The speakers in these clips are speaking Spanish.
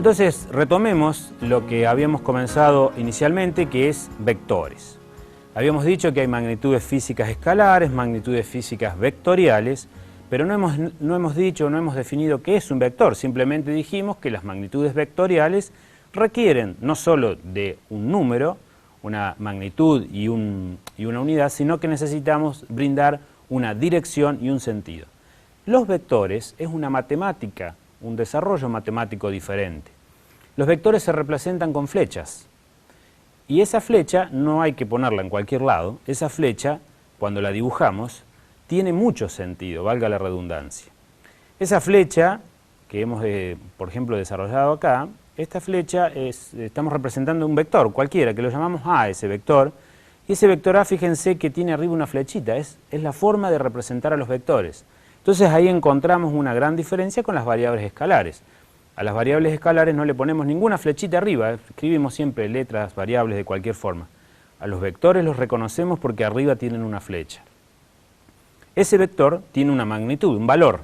Entonces, retomemos lo que habíamos comenzado inicialmente, que es vectores. Habíamos dicho que hay magnitudes físicas escalares, magnitudes físicas vectoriales, pero no hemos dicho, no hemos definido qué es un vector. Simplemente dijimos que las magnitudes vectoriales requieren no solo de un número, una magnitud y una unidad, sino que necesitamos brindar una dirección y un sentido. Los vectores es una matemática, un desarrollo matemático diferente. Los vectores se representan con flechas y esa flecha no hay que ponerla en cualquier lado. Esa flecha, cuando la dibujamos, tiene mucho sentido, valga la redundancia. Esa flecha que hemos, por ejemplo, desarrollado acá, esta flecha estamos representando un vector cualquiera, que lo llamamos A, ese vector, y ese vector A, fíjense que tiene arriba una flechita, es la forma de representar a los vectores. Entonces ahí encontramos una gran diferencia con las variables escalares. A las variables escalares no le ponemos ninguna flechita arriba, escribimos siempre letras, variables de cualquier forma. A los vectores los reconocemos porque arriba tienen una flecha. Ese vector tiene una magnitud, un valor.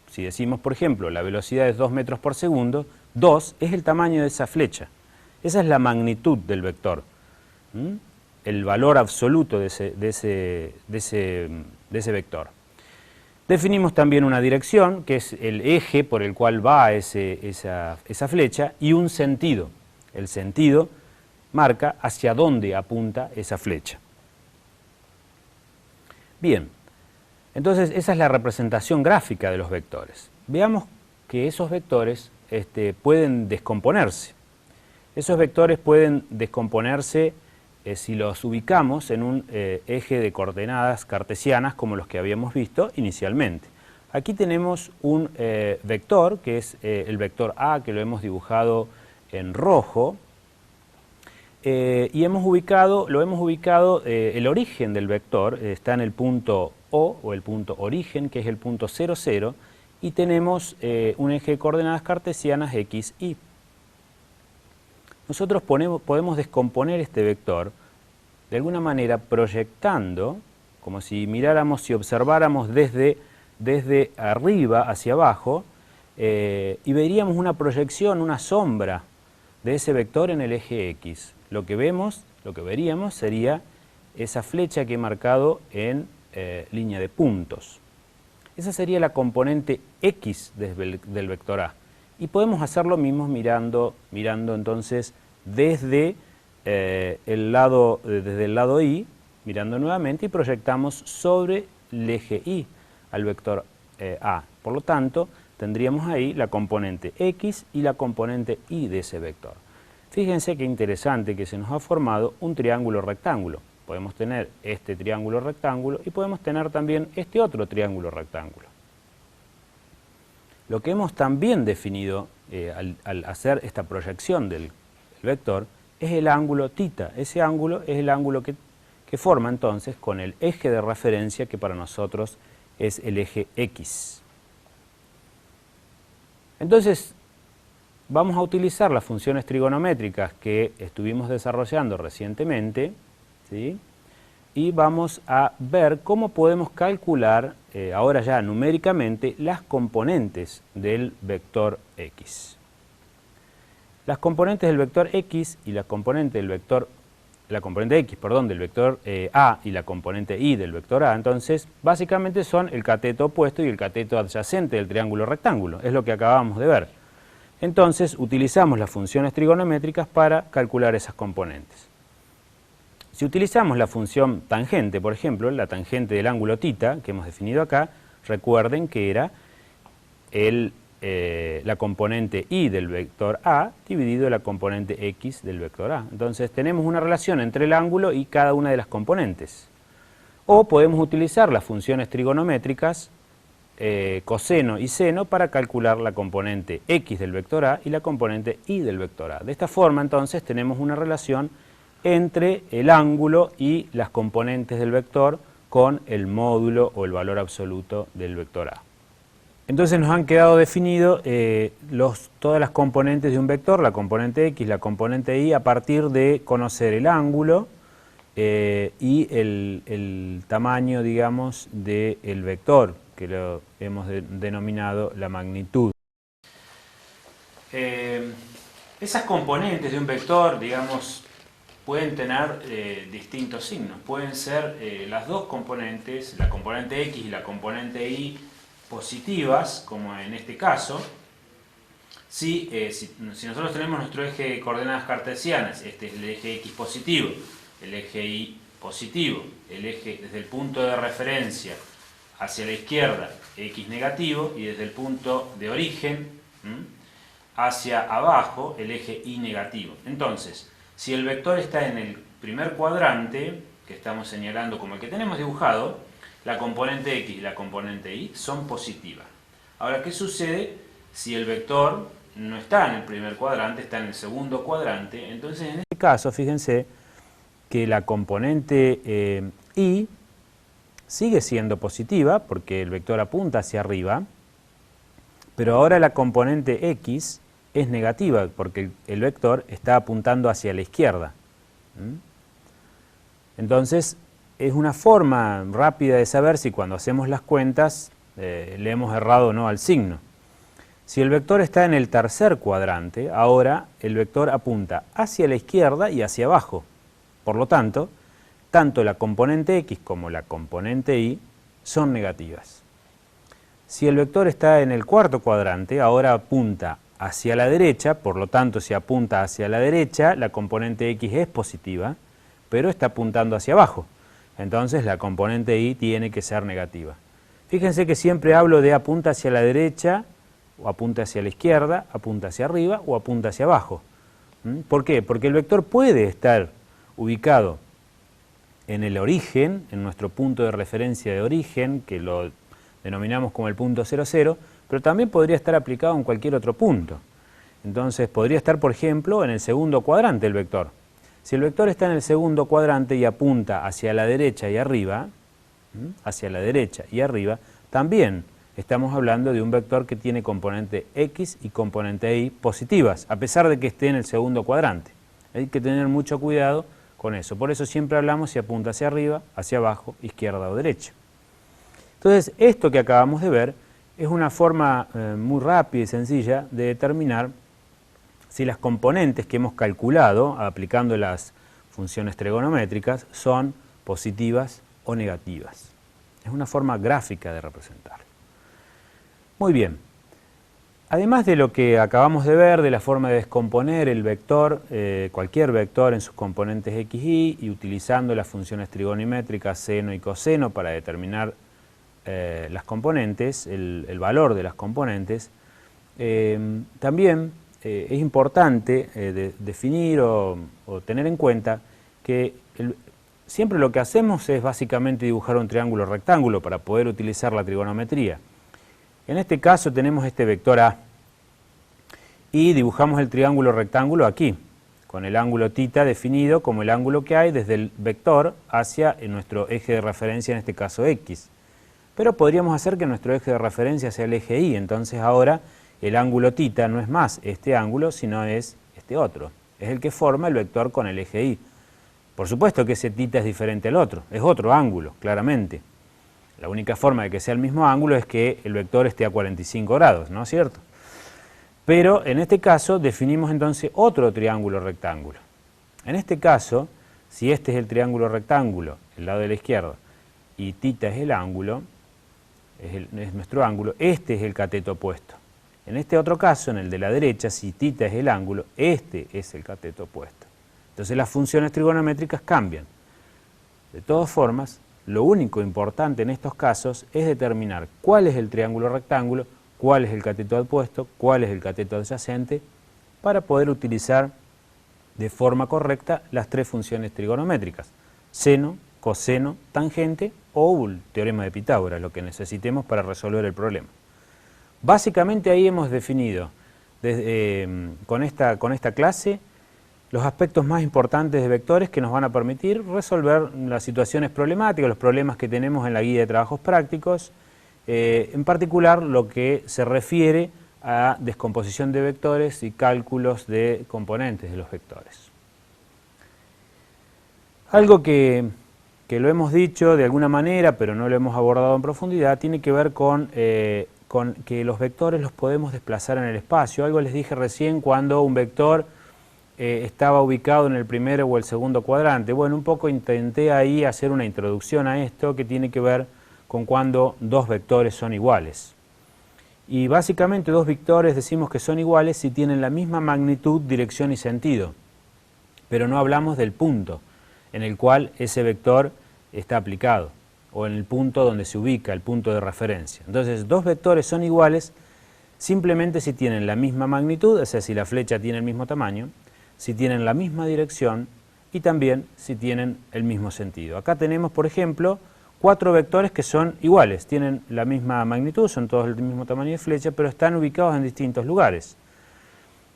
Si decimos, por ejemplo, la velocidad es 2 metros por segundo, 2 es el tamaño de esa flecha. Esa es la magnitud del vector. El valor absoluto de ese vector. Definimos también una dirección, que es el eje por el cual va esa flecha, y un sentido. El sentido marca hacia dónde apunta esa flecha. Bien, entonces esa es la representación gráfica de los vectores. Veamos que esos vectores pueden descomponerse. Esos vectores pueden descomponerse si los ubicamos en un eje de coordenadas cartesianas como los que habíamos visto inicialmente. Aquí tenemos un vector, que es el vector A, que lo hemos dibujado en rojo, y lo hemos ubicado, el origen del vector está en el punto O el punto origen, que es el punto 0, 0, y tenemos un eje de coordenadas cartesianas X, Y. Nosotros podemos descomponer este vector de alguna manera proyectando, como si miráramos, si observáramos desde arriba hacia abajo, y veríamos una proyección, una sombra de ese vector en el eje X. Lo que veríamos sería esa flecha que he marcado en línea de puntos. Esa sería la componente X del vector A. Y podemos hacer lo mismo mirando entonces desde el lado Y, mirando nuevamente, y proyectamos sobre el eje Y al vector A. Por lo tanto, tendríamos ahí la componente X y la componente Y de ese vector. Fíjense qué interesante que se nos ha formado un triángulo rectángulo. Podemos tener este triángulo rectángulo y podemos tener también este otro triángulo rectángulo. Lo que hemos también definido al hacer esta proyección del vector es el ángulo θ. Ese ángulo es el ángulo que forma entonces con el eje de referencia, que para nosotros es el eje X. Entonces, vamos a utilizar las funciones trigonométricas que estuvimos desarrollando recientemente, ¿sí? Y vamos a ver cómo podemos calcular, ahora ya numéricamente, las componentes del vector X. Las componentes del vector X y la componente X, del vector A y la componente Y del vector A, entonces, básicamente son el cateto opuesto y el cateto adyacente del triángulo rectángulo, es lo que acabamos de ver. Entonces, utilizamos las funciones trigonométricas para calcular esas componentes. Si utilizamos la función tangente, por ejemplo, la tangente del ángulo θ, que hemos definido acá, recuerden que era la componente Y del vector A dividido la componente X del vector A. Entonces tenemos una relación entre el ángulo y cada una de las componentes. O podemos utilizar las funciones trigonométricas coseno y seno para calcular la componente X del vector A y la componente Y del vector A. De esta forma entonces tenemos una relación entre el ángulo y las componentes del vector con el módulo o el valor absoluto del vector A. Entonces nos han quedado definidos todas las componentes de un vector, la componente X, la componente Y, a partir de conocer el ángulo y el tamaño, digamos, del vector, que lo hemos denominado la magnitud. Esas componentes de un vector, digamos, pueden tener distintos signos. Pueden ser las dos componentes, la componente X y la componente Y, positivas, como en este caso. Si nosotros tenemos nuestro eje de coordenadas cartesianas, este es el eje X positivo, el eje Y positivo, el eje desde el punto de referencia hacia la izquierda X negativo y desde el punto de origen hacia abajo el eje Y negativo. Entonces, si el vector está en el primer cuadrante, que estamos señalando como el que tenemos dibujado, la componente X y la componente Y son positivas. Ahora, ¿qué sucede si el vector no está en el primer cuadrante, está en el segundo cuadrante? Entonces, en este caso, fíjense que la componente Y sigue siendo positiva, porque el vector apunta hacia arriba, pero ahora la componente X es negativa, porque el vector está apuntando hacia la izquierda. Entonces, es una forma rápida de saber si cuando hacemos las cuentas le hemos errado o no al signo. Si el vector está en el tercer cuadrante, ahora el vector apunta hacia la izquierda y hacia abajo. Por lo tanto, tanto la componente X como la componente Y son negativas. Si el vector está en el cuarto cuadrante, ahora apunta hacia la derecha, por lo tanto, si apunta hacia la derecha, la componente X es positiva, pero está apuntando hacia abajo. Entonces, la componente Y tiene que ser negativa. Fíjense que siempre hablo de apunta hacia la derecha, o apunta hacia la izquierda, apunta hacia arriba o apunta hacia abajo. ¿Por qué? Porque el vector puede estar ubicado en el origen, en nuestro punto de referencia de origen, que lo denominamos como el punto 0, 0, pero también podría estar aplicado en cualquier otro punto. Entonces podría estar, por ejemplo, en el segundo cuadrante el vector. Si el vector está en el segundo cuadrante y apunta hacia la derecha y arriba, también estamos hablando de un vector que tiene componente X y componente Y positivas, a pesar de que esté en el segundo cuadrante. Hay que tener mucho cuidado con eso. Por eso siempre hablamos si apunta hacia arriba, hacia abajo, izquierda o derecha. Entonces, esto que acabamos de ver es una forma muy rápida y sencilla de determinar si las componentes que hemos calculado, aplicando las funciones trigonométricas, son positivas o negativas. Es una forma gráfica de representarlo. Muy bien. Además de lo que acabamos de ver, de la forma de descomponer el vector, cualquier vector en sus componentes x, y utilizando las funciones trigonométricas seno y coseno para determinar las componentes, el valor de las componentes, también es importante definir o tener en cuenta que siempre lo que hacemos es básicamente dibujar un triángulo rectángulo para poder utilizar la trigonometría. En este caso tenemos este vector A y dibujamos el triángulo rectángulo aquí, con el ángulo θ definido como el ángulo que hay desde el vector hacia nuestro eje de referencia, en este caso X. Pero podríamos hacer que nuestro eje de referencia sea el eje Y, entonces ahora el ángulo θ no es más este ángulo, sino es este otro. Es el que forma el vector con el eje Y. Por supuesto que ese θ es diferente al otro, es otro ángulo, claramente. La única forma de que sea el mismo ángulo es que el vector esté a 45 grados, ¿no es cierto? Pero en este caso definimos entonces otro triángulo rectángulo. En este caso, si este es el triángulo rectángulo, el lado de la izquierda, y θ es el ángulo, es nuestro ángulo, este es el cateto opuesto. En este otro caso, en el de la derecha, si θ es el ángulo, este es el cateto opuesto. Entonces las funciones trigonométricas cambian. De todas formas, lo único importante en estos casos es determinar cuál es el triángulo rectángulo, cuál es el cateto opuesto, cuál es el cateto adyacente, para poder utilizar de forma correcta las tres funciones trigonométricas: seno, coseno, tangente o el teorema de Pitágoras, lo que necesitemos para resolver el problema. Básicamente ahí hemos definido con esta clase los aspectos más importantes de vectores que nos van a permitir resolver las situaciones problemáticas, los problemas que tenemos en la guía de trabajos prácticos, en particular lo que se refiere a descomposición de vectores y cálculos de componentes de los vectores. Algo que lo hemos dicho de alguna manera, pero no lo hemos abordado en profundidad, tiene que ver con que los vectores los podemos desplazar en el espacio. Algo les dije recién cuando un vector estaba ubicado en el primero o el segundo cuadrante. Bueno, un poco intenté ahí hacer una introducción a esto que tiene que ver con cuando dos vectores son iguales. Y básicamente dos vectores decimos que son iguales si tienen la misma magnitud, dirección y sentido. Pero no hablamos del punto en el cual ese vector está aplicado, o en el punto donde se ubica, el punto de referencia. Entonces, dos vectores son iguales simplemente si tienen la misma magnitud, o sea, si la flecha tiene el mismo tamaño, si tienen la misma dirección y también si tienen el mismo sentido. Acá tenemos, por ejemplo, 4 vectores que son iguales, tienen la misma magnitud, son todos del mismo tamaño de flecha, pero están ubicados en distintos lugares.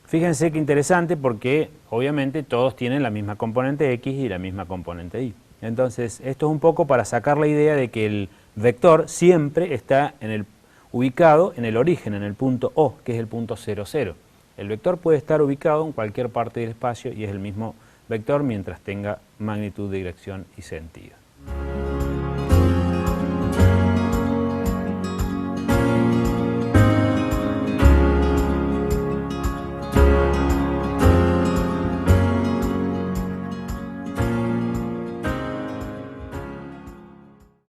Fíjense qué interesante porque obviamente todos tienen la misma componente X y la misma componente Y. Entonces, esto es un poco para sacar la idea de que el vector siempre está ubicado en el origen, en el punto O, que es el punto 0, 0. El vector puede estar ubicado en cualquier parte del espacio y es el mismo vector mientras tenga magnitud, dirección y sentido.